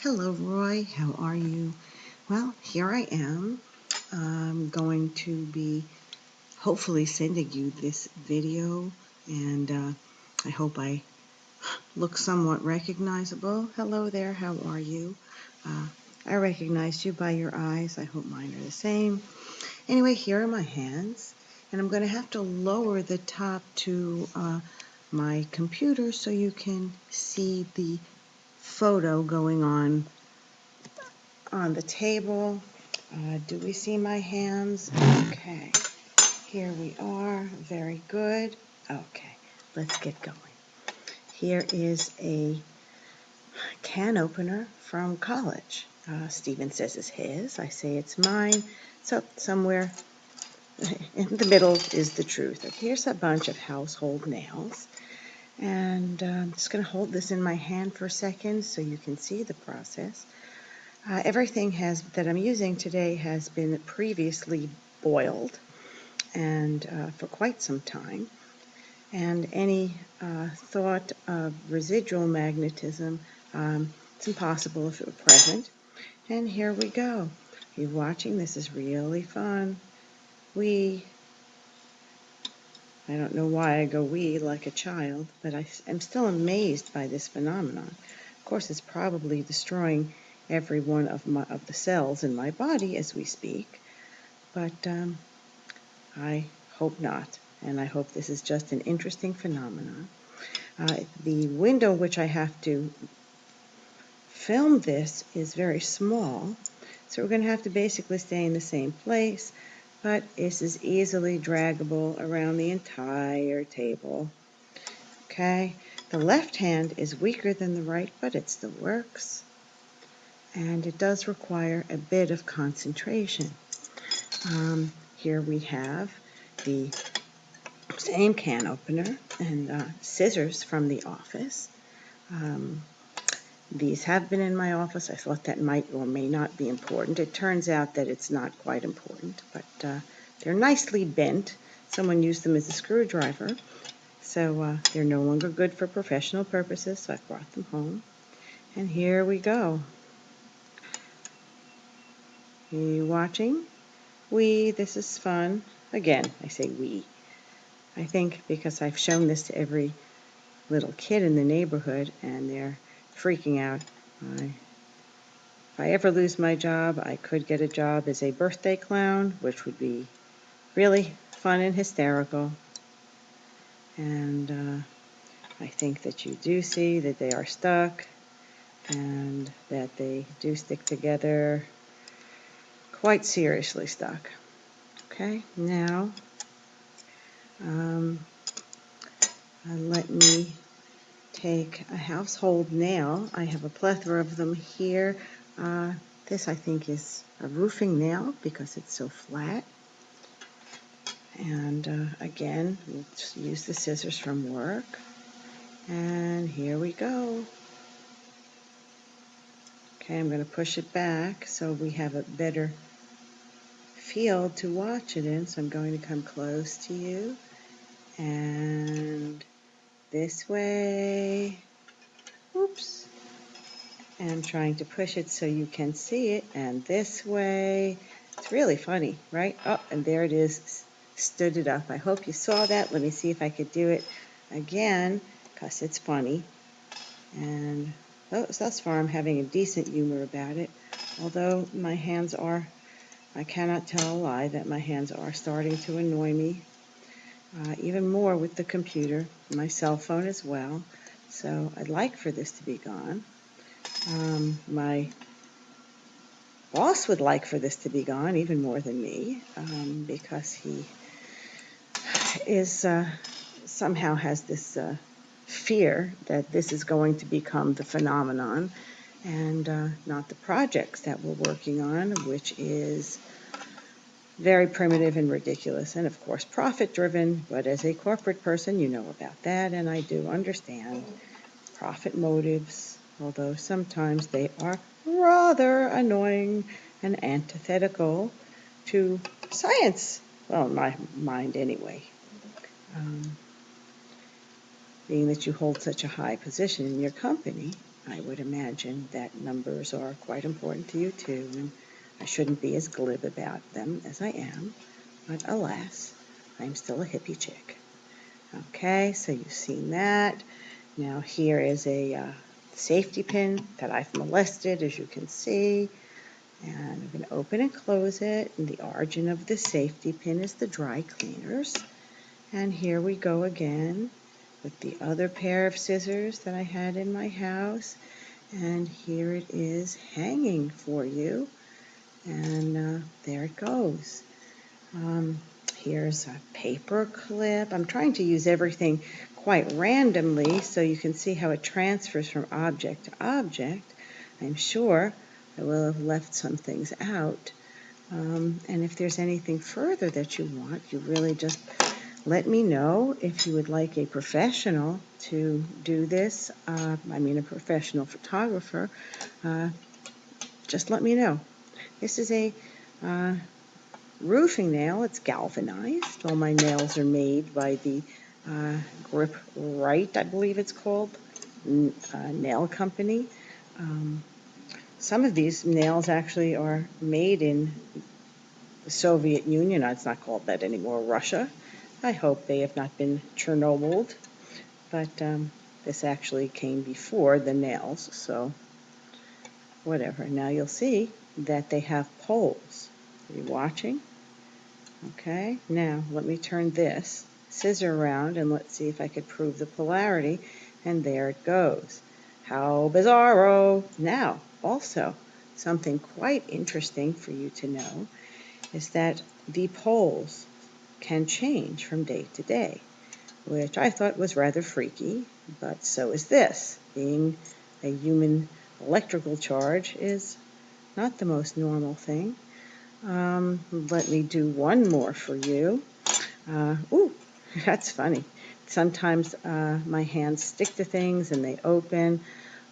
Hello, Roy. How are you? Well, here I am. I'm going to be hopefully sending you this video, and I hope I look somewhat recognizable. Hello there. How are you? Uh, I recognized you by your eyes. I hope mine are the same. Anyway, here are my hands, and I'm going to have to lower the top to my computer so you can see the photo going on the table. Do we see my hands? Okay, here we are. Very good. Okay, let's get going. Here is a can opener from college. Stephen says it's his. I say it's mine. So somewhere in the middle is the truth. Okay, here's a bunch of household nails. And I'm just going to hold this in my hand for a second so you can see the process. Everything that I'm using today has been previously boiled and for quite some time. And any thought of residual magnetism, it's impossible if it were present. And here we go. You're watching. This is really fun. I don't know why I go we like a child, but I am still amazed by this phenomenon. Of course, it's probably destroying every one of the cells in my body as we speak, but I hope not, and I hope this is just an interesting phenomenon. The window which I have to film this is very small, so we're going to have to basically stay in the same place, but this is easily draggable around the entire table. Okay, the left hand is weaker than the right, but it still works. And it does require a bit of concentration. Here we have the same can opener and scissors from the office. These have been in my office. I thought that might or may not be important. It turns out that it's not quite important, but they're nicely bent. Someone used them as a screwdriver. So they're no longer good for professional purposes, so I brought them home. And here we go. Are you watching? This is fun. Again, I say we. I think because I've shown this to every little kid in the neighborhood, and they're freaking out. If I ever lose my job, I could get a job as a birthday clown, which would be really fun and hysterical. And I think that you do see that they are stuck and that they do stick together, quite seriously stuck. Okay, now let me take a household nail. I have a plethora of them here. This I think is a roofing nail because it's so flat. And again, we'll just use the scissors from work. And here we go. Okay, I'm going to push it back so we have a better field to watch it in. So I'm going to come close to you. And this way. Oops. And I'm trying to push it so you can see it. And this way. It's really funny, right? Oh, and there it is. Stood it up. I hope you saw that. Let me see if I could do it again, because it's funny. And thus far I'm having a decent humor about it, although my hands are, I cannot tell a lie that my hands are starting to annoy me, even more with the computer, my cell phone as well. So I'd like for this to be gone. My boss would like for this to be gone even more than me, because he is somehow has this fear that this is going to become the phenomenon and not the projects that we're working on, which is very primitive and ridiculous and, of course, profit-driven. But as a corporate person, you know about that, and I do understand profit motives, although sometimes they are rather annoying and antithetical to science. Well, in my mind anyway. Being that you hold such a high position in your company, I would imagine that numbers are quite important to you too, and I shouldn't be as glib about them as I am, but alas, I'm still a hippie chick. Okay, so you've seen that. Now here is a safety pin that I've molested, as you can see, and I'm going to open and close it, and the origin of the safety pin is the dry cleaners. And here we go again with the other pair of scissors that I had in my house. And here it is hanging for you. And there it goes. Here's a paper clip. I'm trying to use everything quite randomly so you can see how it transfers from object to object. I'm sure I will have left some things out. And if there's anything further that you want, you really just let me know. If you would like a professional to do this, I mean a professional photographer, just let me know. This is a roofing nail. It's galvanized. All my nails are made by the Grip Right, I believe it's called, nail company. Some of these nails actually are made in the Soviet Union. It's not called that anymore, Russia. I hope they have not been Chernobyled, but this actually came before the nails, so whatever. Now you'll see that they have poles. Are you watching? Okay, now let me turn this scissor around and let's see if I could prove the polarity, and there it goes. How bizarro! Now, also, something quite interesting for you to know is that the poles can change from day to day, which I thought was rather freaky, but so is this. Being a human electrical charge is not the most normal thing. Let me do one more for you. Ooh, that's funny. Sometimes my hands stick to things and they open.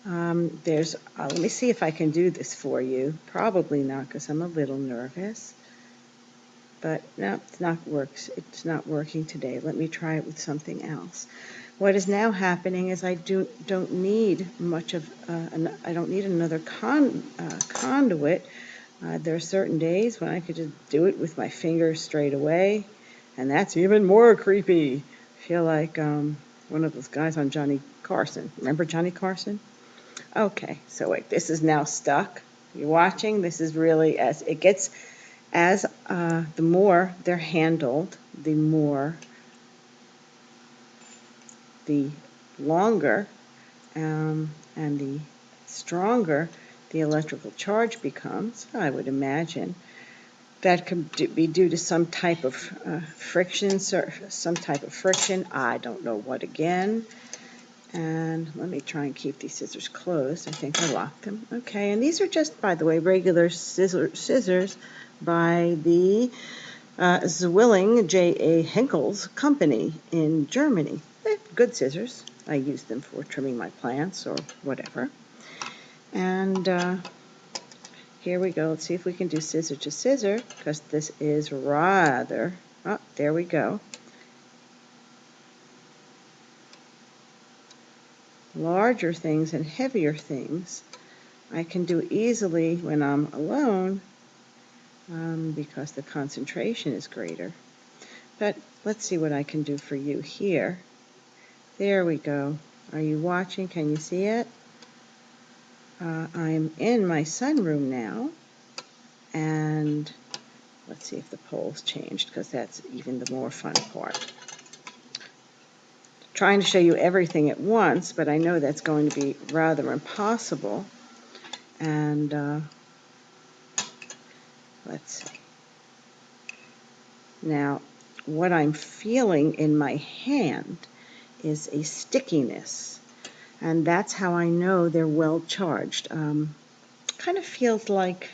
Let me see if I can do this for you. Probably not, because I'm a little nervous. But no, it's not working today. Let me try it with something else. What is now happening is I don't need much of I don't need another conduit. There are certain days when I could just do it with my fingers straight away, and that's even more creepy. I feel like one of those guys on Johnny Carson. Remember Johnny Carson? Okay, so wait, this is now stuck. You're watching? This is really, as it gets, as the more they're handled, the longer and the stronger the electrical charge becomes. I would imagine that could be due to some type of friction, some type of friction. I don't know what again. And let me try and keep these scissors closed. I think I locked them. Okay, and these are just, by the way, regular scissors by the Zwilling J.A. Henkel's company in Germany. They're good scissors. I use them for trimming my plants or whatever. And here we go. Let's see if we can do scissor to scissor, because this is rather, oh, there we go. Larger things and heavier things I can do easily when I'm alone because the concentration is greater. But let's see what I can do for you here. There we go. Are you watching? Can you see it? I'm in my sunroom now, and let's see if the pole's changed, because that's even the more fun part. Trying to show you everything at once, but I know that's going to be rather impossible. And let's see. Now, what I'm feeling in my hand is a stickiness, and that's how I know they're well charged. Kind of feels like,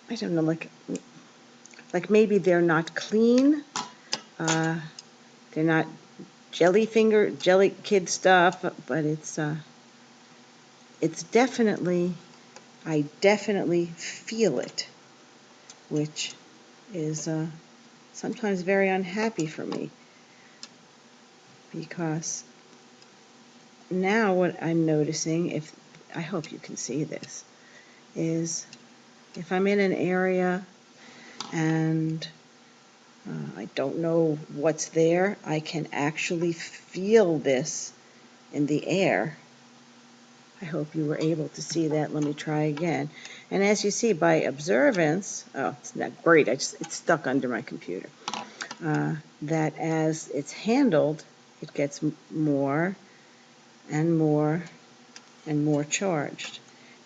I don't know, like maybe they're not clean. They're not jelly kid stuff, but it's definitely, I definitely feel it, which is sometimes very unhappy for me, because now what I'm noticing, I hope you can see this, is if I'm in an area and I don't know what's there, I can actually feel this in the air. I hope you were able to see that. Let me try again. And as you see by observance, oh, it's not great, it's stuck under my computer, that as it's handled, it gets more and more and more charged.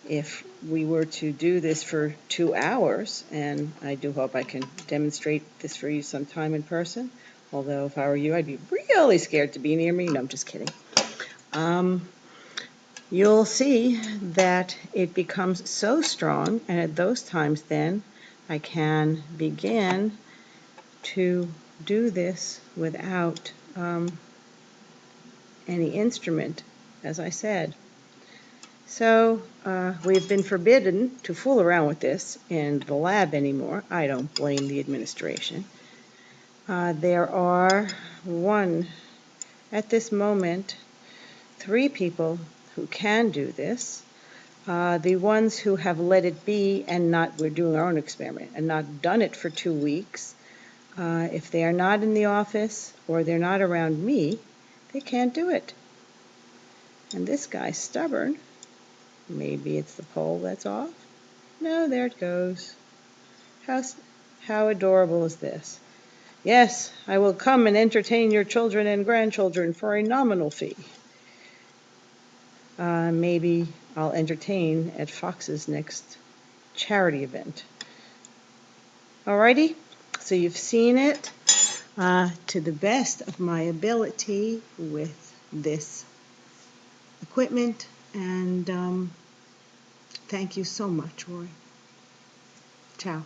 If we were to do this for 2 hours, and I do hope I can demonstrate this for you sometime in person, although if I were you, I'd be really scared to be near me. No, I'm just kidding. You'll see that it becomes so strong, and at those times then I can begin to do this without any instrument, as I said. So we've been forbidden to fool around with this in the lab anymore. I don't blame the administration. There are at this moment, 3 people who can do this. The ones who have let it be and we're doing our own experiment, and not done it for 2 weeks, if they are not in the office or they're not around me, they can't do it. And this guy's stubborn. Maybe it's the pole that's off. No, there it goes. How adorable is this? Yes, I will come and entertain your children and grandchildren for a nominal fee. Maybe I'll entertain at Fox's next charity event. Alrighty, so you've seen it to the best of my ability with this equipment, and thank you so much, Roy. Ciao.